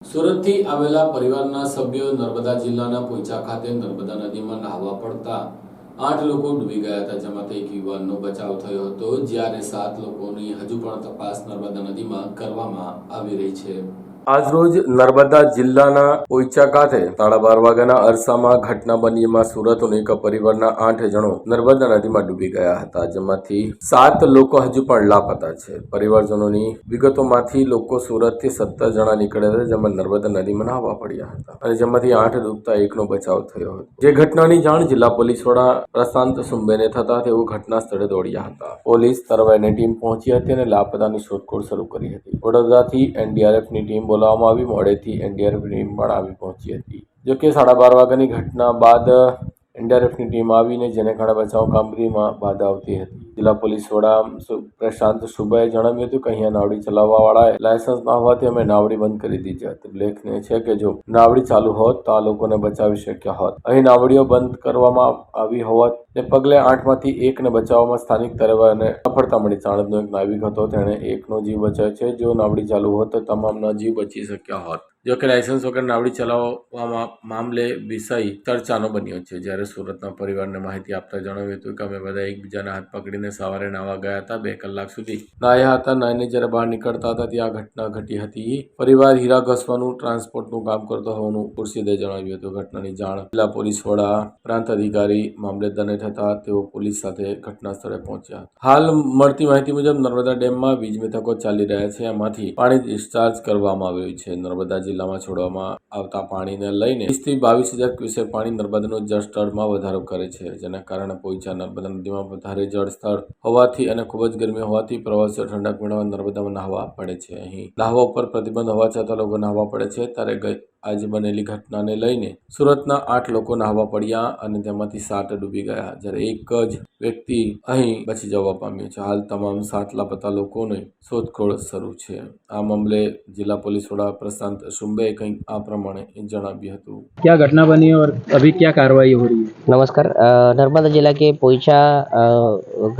સુરતથી આવેલા પરિવારના સભ્યો નર્મદા જિલ્લાના પોઈચા ખાતે નર્મદા નદીમાં નહાવા પડતા 8 લોકો ડૂબી ગયા હતા, જેમાંથી એક યુવાનનો બચાવ થયો હતો, જ્યારે 7 લોકોની હજુ પણ તપાસ નર્મદા નદીમાં કરવામાં આવી રહી છે। આજરોજ નર્મદા જિલ્લાના પોઈચા ખાતે 12:30 વાગ્યાના અરસામાં ઘટના બની, જેમાં સુરતના એક પરિવારના 8 જણો નર્મદા નદીમાં ડૂબી ગયા હતા, જેમાંથી 7 લોકો હજુ પણ લાપતા છે। પરિવારજનોની વિગતોમાંથી લોકો સુરતથી 17 જણા નીકળ્યા હતા, જેમાં નર્મદા નદીમાં નહાવા પડ્યા હતા અને જેમાંથી 8 ડૂબતા એકનો બચાવ થયો હતો। જે ઘટનાની જાણ જિલ્લા પોલીસ વડા પ્રશાંત સુંબેને થતા તેઓ ઘટના સ્થળે દોડ્યા હતા। પોલીસ તરવૈયાની ટીમ પહોંચી હતી અને લાપતાની શોધખોળ શરૂ કરી હતી। વડોદરાથી એનડીઆરએફની ટીમ બોલાવવામાં આવી, મોડેથી એનડીઆરએફની ટીમ પણ આવી પહોંચી હતી। જોકે 12:30 વાગ્યાની ઘટના બાદ એનડીઆરએફની ટીમ આવીને જેને કારણે બચાવ કામગીરીમાં બાધા આવતી હતી। જિલ્લા પોલીસ વડા પ્રશાંત સુંબેએ જણાવ્યું હતું કે અહીંયા નાવડી ચલાવવાવાળાએ લાયસન્સ ન હોવાથી અમે નાવડી બંધ કરી દીધી હતી। ઉલ્લેખનીય છે કે જો નાવડી ચાલુ હોત તો આ લોકોને બચાવી શક્યા હોત। અહીં નાવડીઓ બંધ કરવામાં આવી હોવાને પગલે 8માંથી 1ને બચાવવામાં સ્થાનિક તરવૈયાને સફળતા મળી। ચાણંદનો એક નાવિક હતો, તેણે એકનો જીવ બચાવ્યો છે। જો નાવડી ચાલુ હોત તો તમામના જીવ બચી શક્યા હોત। જોકે લાયસન્સ વગર નાવડી ચલાવવા મામલે વિષય ચર્ચાનો બન્યો છે। જ્યારે સુરતના પરિવારને માહિતી આપતા જણાવ્યું હતું કે અમે બધા એકબીજાના હાથ પકડીને સવારે નાહવા ગયા હતા, 2 કલાક સુધી નાહ્યા હતા। નાહીને જ્યારે બહાર નીકળતા હતા ત્યાં ઘટના ઘટી હતી। પરિવાર હીરા ઘસવાનું ટ્રાન્સપોર્ટનું કામ કરતો હોવાનું ખુરશીદે જણાવ્યું હતું। ઘટનાની જાણ જિલ્લા પોલીસ વડા પ્રાંત અધિકારી મામલતદારને થતા તેઓ પોલીસ સાથે ઘટના સ્થળે પહોંચ્યા હતા। હાલ મળતી માહિતી મુજબ નર્મદા ડેમમાં વીજ મથકો ચાલી રહ્યા છે, આમાંથી પાણી ડિસ્ચાર્જ કરવામાં આવ્યું છે। નર્મદા જિલ્લામાં છોડવામાં આવતા પાણીને લઈને 20 થી 22,000 ક્યુસેક પાણી નર્મદાનું જળસ્તરમાં વધારો કરે છે, જેના કારણે પોઈચા નર્મદા નદીમાં વધારે જળસ્તર હોવાથી અને ખૂબ જ ગરમી હોવાથી પ્રવાસીઓ ઠંડક મેળવવા નર્મદામાં નહાવા પડે છે। અહીં નહાવા ઉપર પ્રતિબંધ હોવા છતાં લોકો નહાવા પડે છે, ત્યારે આજે બનેલી ઘટનાને લઈને સુરતના 8 લોકો નહાવા પડ્યા અને તેમાંથી 7 ડૂબી ગયા, જ્યારે એક જ વ્યક્તિ અહીં બચી જવા પામ્યો છે। હાલ તમામ 7 લાપતા લોકોની શોધખોળ શરૂ છે। આ મામલે જિલ્લા પોલીસ વડા પ્રશાंत सुंबे કંઈક આ પ્રમાણે જણાવ્યું હતું। क्या घटना बनी और अभी क्या कार्रवाई हो रही है? नमस्कार। नर्मदा जिला के पोईचा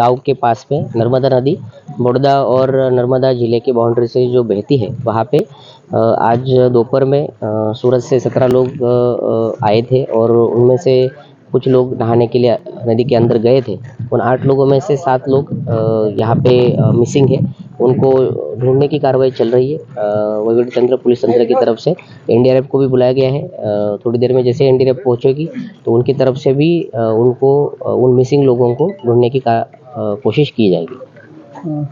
गांव के पास में नर्मदा नदी बड़ौदा और नर्मदा जिले के बाउंड्री से जो बहती है, वहाँ पे आज दोपहर में सूरत से 17 लोग आए थे और उनमें से कुछ लोग नहाने के लिए नदी के अंदर गए थे। उन 8 लोगों में से 7 लोग यहाँ पे मिसिंग है, उनको ढूंढने की कार्रवाई चल रही है। वहीवटी तंत्र, पुलिस तंत्र की तरफ से एनडीआरएफ को भी बुलाया गया है। थोड़ी देर में जैसे एनडीआरएफ पहुंचेगी तो उनकी तरफ से भी उनको उन मिसिंग लोगों को ढूंढने की कोशिश की जाएगी।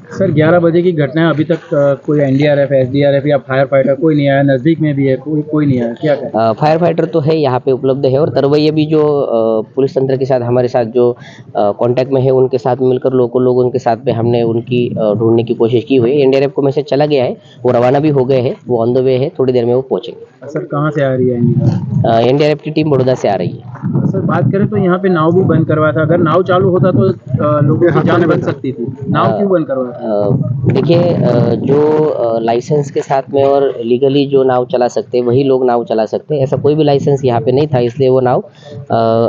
सर 11 बजे की घटना है, अभी तक कोई एनडीआरएफ, एसडीआरएफ या फायर फाइटर कोई नहीं आया, नज़दीक में भी है कोई नहीं आया, क्या करें? फायर फाइटर तो है यहाँ पे उपलब्ध है और तरवैया भी जो पुलिस तंत्र के साथ हमारे साथ जो कांटेक्ट में है, उनके साथ मिलकर लोकल लोगों के साथ में हमने उनकी ढूंढने की कोशिश की हुई है। एनडीआरएफ को मैसेज चला गया है, वो रवाना भी हो गए हैं, वो ऑन द वे है, थोड़ी देर में वो पहुँचेंगे। सर कहाँ से आ रही है एनडीआरएफ की टीम बड़ौदा से आ रही है। सर बात करें तो यहाँ पे नाव भी बंद करवाया था, अगर नाव चालू होता तो लोगों की जान बच सकती थी, नाव क्यों बंद करवाया? देखिए, जो लाइसेंस के साथ में और लीगली जो नाव चला सकते हैं वही लोग नाव चला सकते हैं। ऐसा कोई भी लाइसेंस यहाँ पे नहीं था, इसलिए वो नाव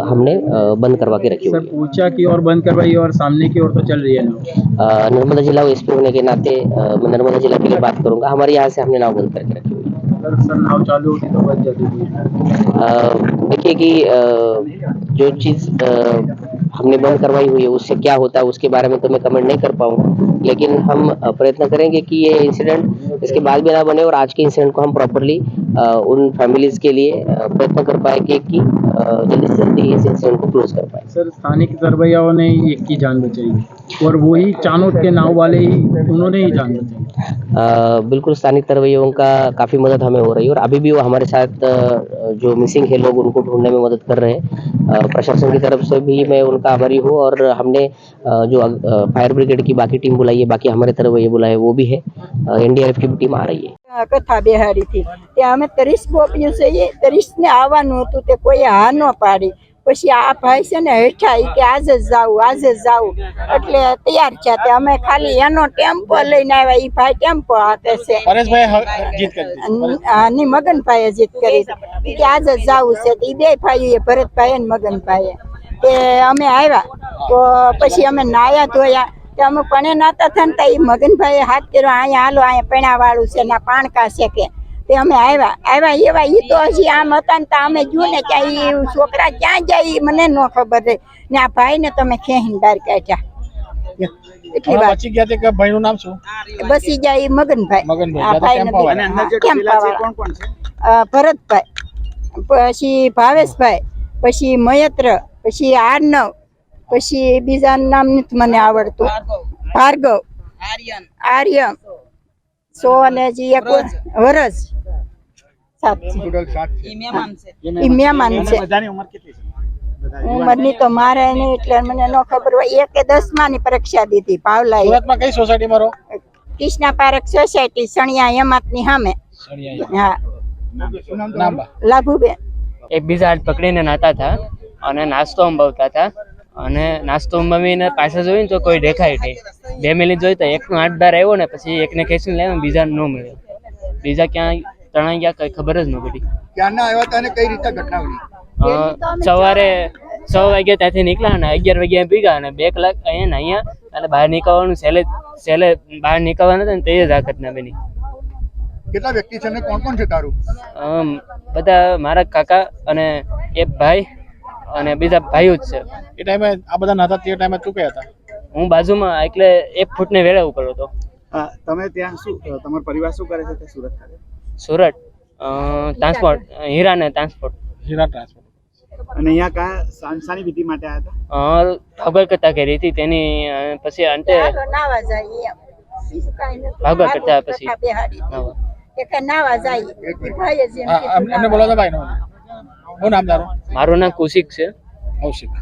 हमने बंद करवा के रखी हुई सर पूछा की ओर बंद करवाई और सामने की ओर तो चल रही है नाव। नर्मदा जिला एसपी होने के नाते मैं नर्मदा जिला के लिए बात करूंगा, हमारे यहाँ से हमने नाव बंद करके रखी हुई है। सर नाव चालू होती तो बच जाती थी। देखिए कि जो चीज़ हमने बंद करवाई हुई है उससे क्या होता है उसके बारे में तो मैं कमेंट नहीं कर पाऊंगा, लेकिन हम प्रयत्न करेंगे कि ये इंसिडेंट इसके बाद भी ना बने और आज के इंसिडेंट को हम प्रॉपरली उन फैमिलीज के लिए प्रयत्न कर पाएंगे कि जल्दी से जल्दी इस इंसिडेंट को क्लोज कर पाए। सर स्थानिक तरवैयाओं ने एक की जान बचाई और वही चानोद के नाव वाले ही उन्होंने ही जान बचाई। बिल्कुल स्थानिक तरवैयों का काफ़ी मदद हमें हो रही है और अभी भी वो हमारे साथ जो मिसिंग है लोग उनको ढूंढने में मदद कर रहे हैं। प्रशासन की तरफ से भी मैं उनका आभारी हूँ और हमने जो फायर ब्रिगेड की बाकी टीम बुलाई है, बाकी हमारे तरवैये बुलाए वो भी है, एनडीआरएफ की भी टीम आ रही है। કથા બેહાડી હતી તે અમે 30 ગોપીઓ છે, એ 30 ને આવવાનું હતું તે કોઈ હા ન પાડી। પછી આ ભાઈ છે ને હેઠા ઈ કે આજે જ જાવું એટલે તૈયાર થયા। તે અમે ખાલી એનો ટેમ્પો લઈને આવ્યા, ઈ ભાઈ ટેમ્પો હાકે છે, ની મગનભાઈએ જીત કરી કે આજે જ જાવું છે। ઈ બે ભાઈ ભરતભાઈ અને મગનભાઈએ તે અમે આવ્યા તો પછી અમે નાયા ધોયા તે અમે પણે નાતા હતા ને તો ઈ મગનભાઈએ હાથ કર્યો અહીંયા હાલો અહીંયા પૈણા વાળું છે ના પાણકા છે કે તે અમે આવ્યા એવા ઈ તો હજી આમ હતા ને તો અમે જોયું ને કે ઈ છોકરા ક્યાં જાય ઈ મને ન ખબર રહી ને આ ભાઈ ને તમે ખેહીને બહાર કાઢ્યા એટલી હવે વાત બચી ગયા તે કે ભાઈનું નામ શું? બસી જાય ઈ મગનભાઈ મગનભાઈ. આ ભાઈ કેમ્પા વાળા. નથી કેમ્પાવાળા. ભરતભાઈ પછી ભાવેશભાઈ પછી મયત્ર પછી આર્નવ પછી બીજા નામ નથી મને આવડતું ભાર્ગવ આર્યન સો અને હજી એક વરસ સાત છે. ઈ મહેમાન છે. બધાની ઉંમર કેટલી છે? ઉંમરની તો મારે નહીં એટલે મને ન ખબર હોય. એકે 10મા ની પરીક્ષા દીધી પાવલા સુરતમાં કઈ સોસાયટીમાં રહો? કૃષ્ણા પાર્ક સોસાયટી સણિયા હેમાતની સામે. હા નામ બા. લાભુબેન એકબીજા હાથ પકડીને નાતા હતા અને નાસ્તો અંબાવતા હતા અને નાસ્તો અંબાવીને પાછા જોઈને તો કોઈ દેખાય નહીં. 2 મિનિટ જોઈ તો એકનો હાથ બહાર આવ્યો ને પછી એકને ખેંચીને લાવ્યો, બીજાને ન મળ્યો. બીજા ક્યાં તણાઈ ગયા કઈ ખબર જ ન પડી. ક્યારના આવ્યા હતા અને કઈ રીતે ઘટના બની? સવારે 6 વાગ્યા ત્યાંથી નીકળ્યા અને 11 વાગ્યા ભેગા અને 2 કલાક અહીંયા અને બહાર નીકળવાનું છેલ્લે બહાર નીકળવાનું હતું ને તે જ આ ઘટના બની. કેટલા વ્યક્તિ છે અને કોણ કોણ છે તારું? બધા મારા કાકા અને એક ભાઈ અને બીજા ભાઈઓ જ છે. એ ટાઈમે આ બધા નહોતા તે ટાઈમે તું કયા હતા? હું બાજુમાં એટલે 1 ફૂટને વેળા ઉપર હતો. તમે ત્યાં શું તમારો પરિવાર શું કરે છે તે સુરત ખાતે? સુરત ટ્રાન્સપોર્ટ હીરા ને ટ્રાન્સપોર્ટ. હીરા ટ્રાન્સપોર્ટ. અને અહીંયા કા સાંસાની વિધિ માટે આવ્યા હતા? ભાગવત કથા કરી હતી તેની પછી અંતે નાવા જાય એમ. બીજું કાંઈ નથી. ભાગવત કથા પછી કથા બેહાડી હતી. નવા. કે નાવા જાય ઈ ભાઈ જ એમ કીધું એમને નાવા બોલો તો ભાઈ નું શું નામ તારું? મારું નામ કૌશિક છે. કૌશિક.